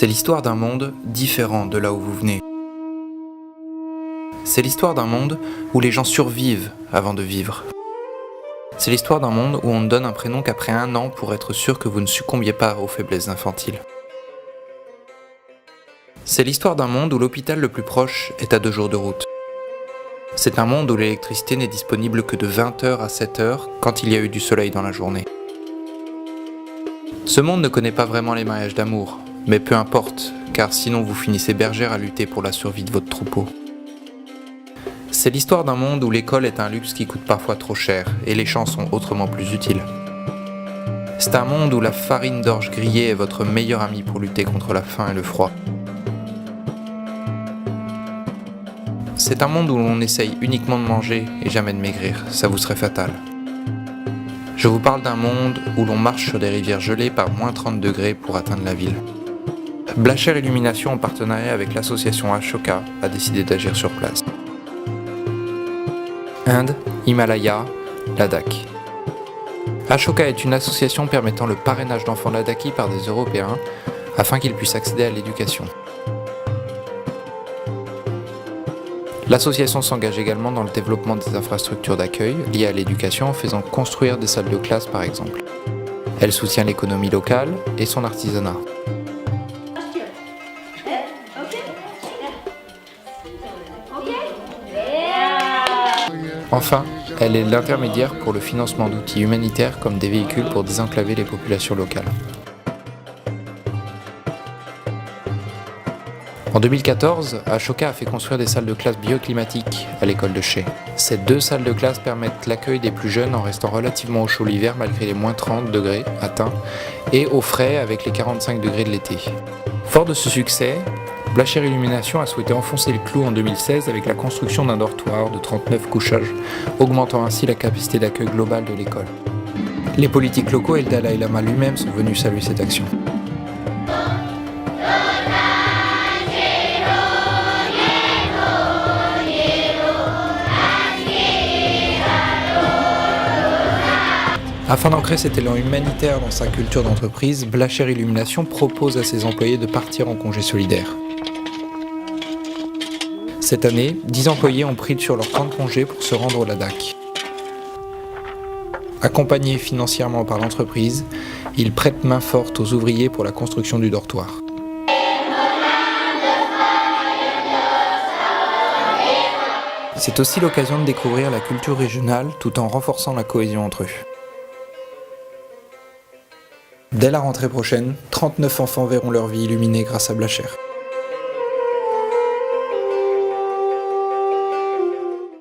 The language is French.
C'est l'histoire d'un monde différent de là où vous venez. C'est l'histoire d'un monde où les gens survivent avant de vivre. C'est l'histoire d'un monde où on ne donne un prénom qu'après 1 an pour être sûr que vous ne succombiez pas aux faiblesses infantiles. C'est l'histoire d'un monde où l'hôpital le plus proche est à 2 jours de route. C'est un monde où l'électricité n'est disponible que de 20h à 7h quand il y a eu du soleil dans la journée. Ce monde ne connaît pas vraiment les mariages d'amour, mais peu importe, car sinon vous finissez bergère à lutter pour la survie de votre troupeau. C'est l'histoire d'un monde où l'école est un luxe qui coûte parfois trop cher et les champs sont autrement plus utiles. C'est un monde où la farine d'orge grillée est votre meilleur ami pour lutter contre la faim et le froid. C'est un monde où l'on essaye uniquement de manger et jamais de maigrir, ça vous serait fatal. Je vous parle d'un monde où l'on marche sur des rivières gelées par moins 30 degrés pour atteindre la ville. Blacher Illumination, en partenariat avec l'association Ashoka, a décidé d'agir sur place. Inde, Himalaya, Ladakh. Ashoka est une association permettant le parrainage d'enfants ladakhi par des Européens afin qu'ils puissent accéder à l'éducation. L'association s'engage également dans le développement des infrastructures d'accueil liées à l'éducation en faisant construire des salles de classe par exemple. Elle soutient l'économie locale et son artisanat. Enfin, elle est l'intermédiaire pour le financement d'outils humanitaires comme des véhicules pour désenclaver les populations locales. En 2014, Ashoka a fait construire des salles de classe bioclimatiques à l'école de Shea. Ces 2 salles de classe permettent l'accueil des plus jeunes en restant relativement au chaud l'hiver malgré les moins 30 degrés atteints et au frais avec les 45 degrés de l'été. Fort de ce succès, Blacher Illumination a souhaité enfoncer le clou en 2016 avec la construction d'un dortoir de 39 couchages, augmentant ainsi la capacité d'accueil globale de l'école. Les politiques locaux et le Dalai Lama lui-même sont venus saluer cette action. Afin d'ancrer cet élan humanitaire dans sa culture d'entreprise, Blacher Illumination propose à ses employés de partir en congé solidaire. Cette année, 10 employés ont pris sur leur temps de congé pour se rendre au Ladakh. Accompagnés financièrement par l'entreprise, ils prêtent main forte aux ouvriers pour la construction du dortoir. C'est aussi l'occasion de découvrir la culture régionale tout en renforçant la cohésion entre eux. Dès la rentrée prochaine, 39 enfants verront leur vie illuminée grâce à Blacher.